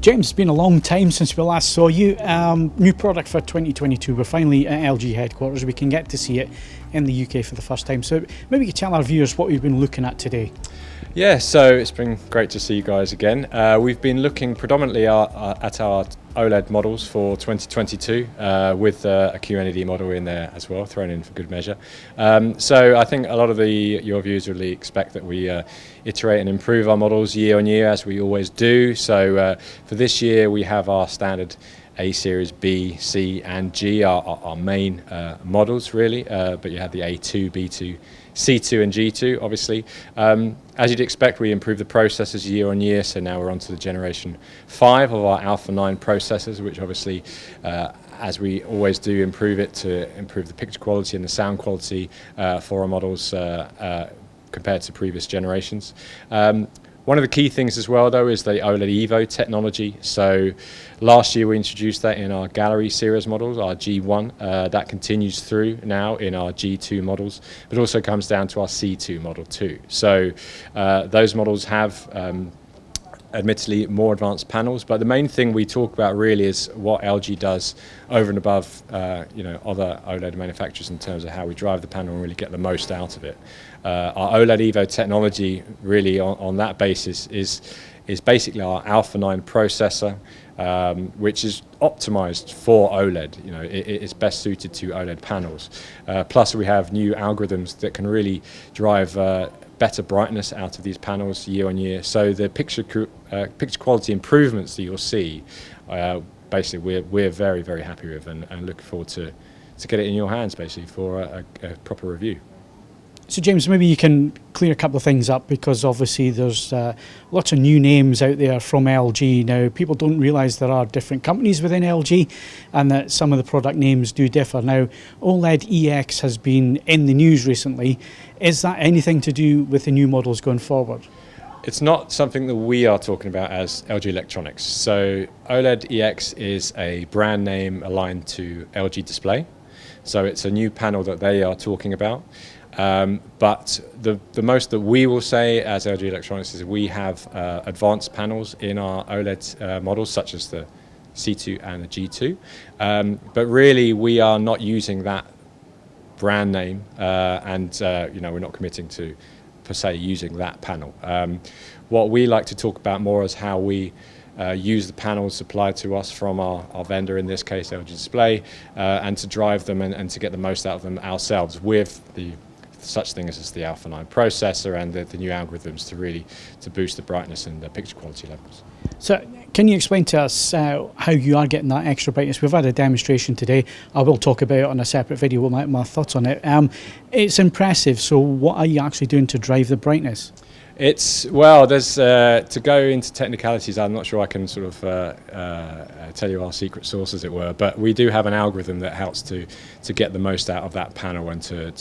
James, it's been a long time since we last saw you. New product for 2022. We're finally at LG headquarters. We can get to see it in the UK for the first time. So maybe you could tell our viewers what we've been looking at today. Yeah, so it's been great to see you guys again. We've been looking predominantly at our OLED models for 2022 with a QNED model in there as well, thrown in for good measure. So I think a lot of your viewers really expect that we iterate and improve our models year on year, as we always do. So for this year we have our standard A series, B, C and G, our main models really, but you have the A2, B2, C2 and G2 obviously. As you'd expect, we improve the processors year on year, so now we're on to the generation 5 of our Alpha 9 processors, which obviously, as we always do, improve it to improve the picture quality and the sound quality for our models compared to previous generations. One of the key things as well, though, is the OLED Evo technology. So last year we introduced that in our Gallery series models, our G1. That continues through now in our G2 models, but also comes down to our C2 model too. So those models have admittedly more advanced panels, but the main thing we talk about really is what LG does over and above other OLED manufacturers in terms of how we drive the panel and really get the most out of it. Our OLED Evo technology really on that basis is basically our Alpha 9 processor, which is optimized for OLED. It's best suited to OLED panels. Plus we have new algorithms that can really drive better brightness out of these panels year on year. So the picture quality improvements that you'll see, basically we're very, very happy with and looking forward to get it in your hands basically for a proper review. So James, maybe you can clear a couple of things up, because obviously there's lots of new names out there from LG. Now, people don't realise there are different companies within LG and that some of the product names do differ. Now, OLED Ex has been in the news recently. Is that anything to do with the new models going forward? It's not something that we are talking about as LG Electronics. So OLED Ex is a brand name aligned to LG Display. So it's a new panel that they are talking about. But the most that we will say as LG Electronics is we have advanced panels in our OLED models, such as the C2 and the G2. But really, we are not using that brand name, and we're not committing to, per se, using that panel. What we like to talk about more is how we use the panels supplied to us from our vendor, in this case LG Display, and to drive them and to get the most out of them ourselves with the such thing as the Alpha 9 processor and the new algorithms to boost the brightness and the picture quality levels. So can you explain to us how you are getting that extra brightness? We've had a demonstration today. I will talk about it on a separate video, my thoughts on it. It's impressive. So what are you actually doing to drive the brightness? There's to go into technicalities, I'm not sure I can sort of tell you our secret sauce, as it were, but we do have an algorithm that helps to get the most out of that panel and to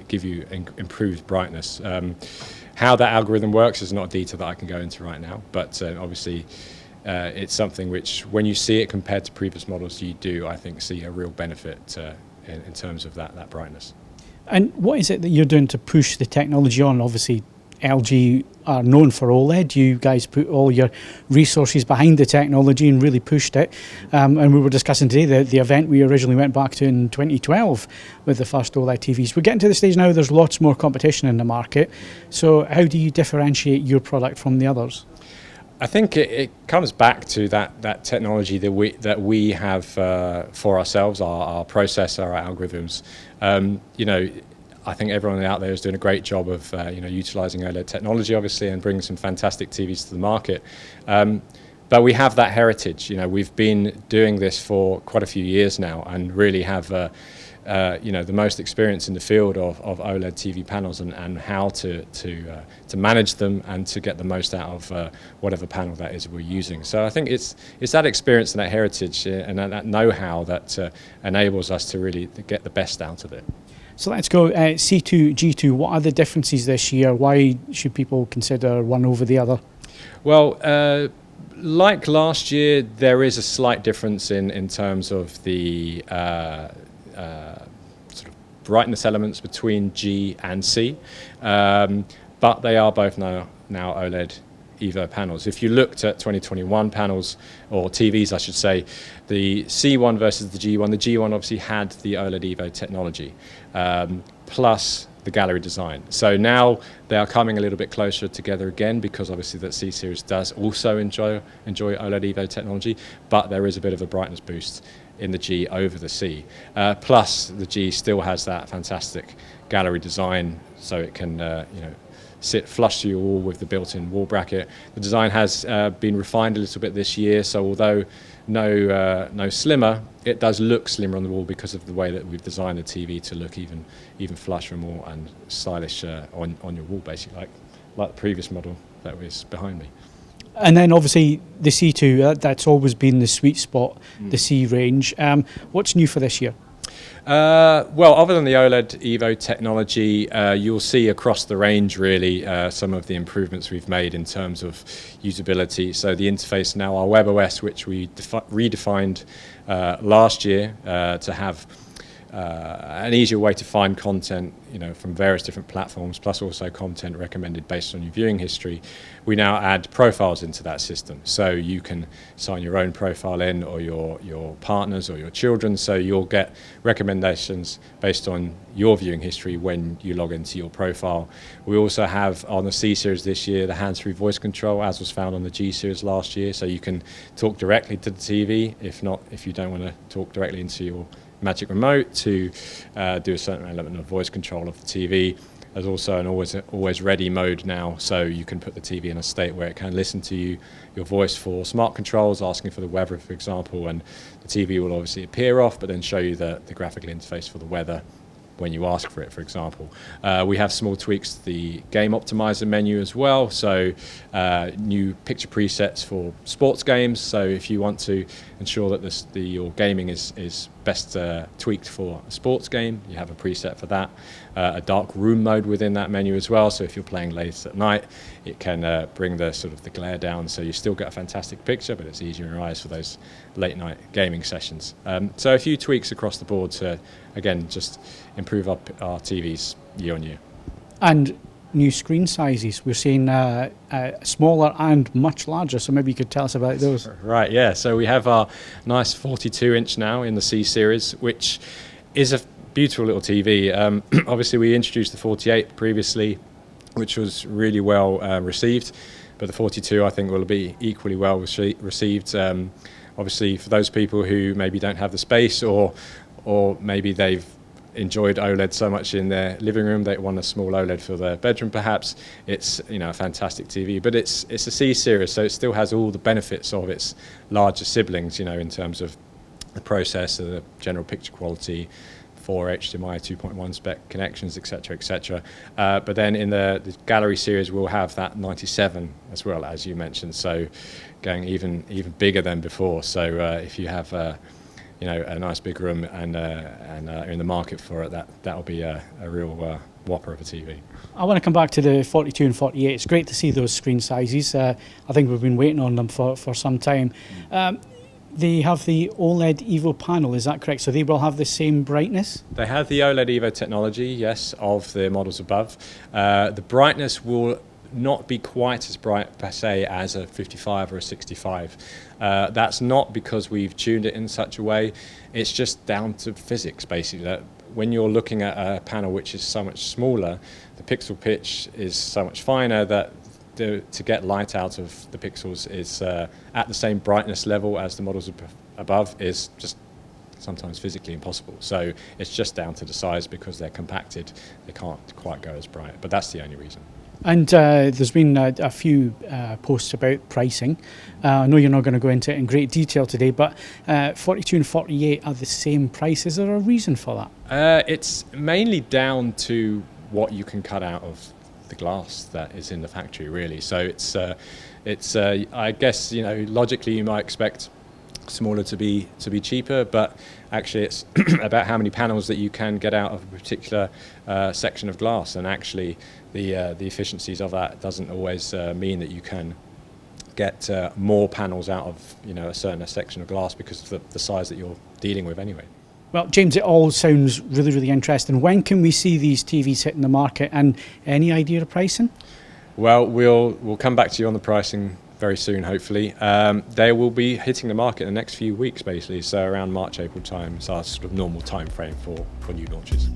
give you improved brightness. How that algorithm works is not a detail that I can go into right now, but obviously it's something which, when you see it compared to previous models, you do, I think, see a real benefit in terms of that brightness. And what is it that you're doing to push the technology on? Obviously, LG are known for OLED. You guys put all your resources behind the technology and really pushed it. And we were discussing today the event we originally went back to in 2012 with the first OLED TVs. We're getting to the stage now there's lots more competition in the market. So how do you differentiate your product from the others? I think it comes back to that technology that we have for ourselves, our processor, our algorithms. I think everyone out there is doing a great job of utilising OLED technology, obviously, and bringing some fantastic TVs to the market. But we have that heritage. We've been doing this for quite a few years now, and really have the most experience in the field of OLED TV panels and how to manage them and to get the most out of whatever panel that is we're using. So I think it's that experience and that heritage and that know-how that enables us to really get the best out of it. So let's go C2, G2. What are the differences this year? Why should people consider one over the other? Well, like last year, there is a slight difference in terms of the sort of brightness elements between G and C, but they are both now OLED Evo panels. If you looked at 2021 panels, or TVs I should say, the C1 versus the G1 obviously had the OLED Evo technology, plus the gallery design. So now they are coming a little bit closer together again, because obviously that C series does also enjoy OLED Evo technology, but there is a bit of a brightness boost in the G over the C. Plus the G still has that fantastic gallery design, so it can sit flush to your wall with the built-in wall bracket. The design has been refined a little bit this year, so although no slimmer, it does look slimmer on the wall because of the way that we've designed the TV to look even flusher and stylish on your wall, basically, like the previous model that was behind me. And then obviously the C2, that's always been the sweet spot, the C range. What's new for this year? Well, other than the OLED Evo technology, you'll see across the range really some of the improvements we've made in terms of usability. So the interface now, our WebOS, which we redefined last year to have an easier way to find content, from various different platforms, plus also content recommended based on your viewing history. We now add profiles into that system, so you can sign your own profile in, or your partner's or your children's, so you'll get recommendations based on your viewing history when you log into your profile. We also have on the C series this year the hands-free voice control, as was found on the G series last year, so you can talk directly to the TV. If you don't want to talk directly into your Magic Remote to do a certain element of voice control of the TV. There's also an always ready mode now, so you can put the TV in a state where it can listen to your voice for smart controls, asking for the weather, for example, and the TV will obviously appear off, but then show you the graphical interface for the weather when you ask for it, for example. We have small tweaks to the game optimizer menu as well, so new picture presets for sports games, so if you want to ensure that your gaming is best tweaked for a sports game, you have a preset for that. A dark room mode within that menu as well, so if you're playing late at night, it can bring the glare down, so you still get a fantastic picture, but it's easier in your eyes for those late night gaming sessions. So a few tweaks across the board to, again, just improve our TVs year on year. And new screen sizes. We're seeing smaller and much larger, so maybe you could tell us about those. Right, yeah. So we have our nice 42-inch now in the C series, which is a beautiful little TV. Obviously, we introduced the 48 previously, which was really well received, but the 42 I think will be equally well received. Obviously, for those people who maybe don't have the space, or maybe they've enjoyed OLED so much in their living room they want a small OLED for their bedroom, perhaps, it's a fantastic TV. But it's a C series, so it still has all the benefits of its larger siblings, in terms of the processor, the general picture quality, 4 HDMI 2.1 spec connections, etc., etc. But then in the gallery series, we'll have that 97 as well, as you mentioned, so going even bigger than before. So if you have a nice big room and are in the market for it, that'll be a real whopper of a TV. I want to come back to the 42 and 48. It's great to see those screen sizes. I think we've been waiting on them for some time. They have the OLED Evo panel, is that correct? So they will have the same brightness? They have the OLED Evo technology, yes, of the models above. The brightness will not be quite as bright per se as a 55 or a 65. That's not because we've tuned it in such a way. It's just down to physics, basically. That when you're looking at a panel which is so much smaller, the pixel pitch is so much finer that to get light out of the pixels is at the same brightness level as the models above is just sometimes physically impossible. So it's just down to the size, because they're compacted. They can't quite go as bright, but that's the only reason. And there's been a few posts about pricing. I know you're not going to go into it in great detail today, but 42 and 48 are the same price. Is there a reason for that? It's mainly down to what you can cut out of the glass that is in the factory, really. So it's I guess logically you might expect smaller to be cheaper, but actually it's about how many panels that you can get out of a particular section of glass, and actually the efficiencies of that doesn't always mean that you can get more panels out of a certain section of glass, because of the size that you're dealing with anyway. Well, James, it all sounds really, really interesting. When can we see these TVs hitting the market, and any idea of pricing? Well, we'll come back to you on the pricing very soon, hopefully. They will be hitting the market in the next few weeks, basically. So around March, April time is our sort of normal time frame for new launches.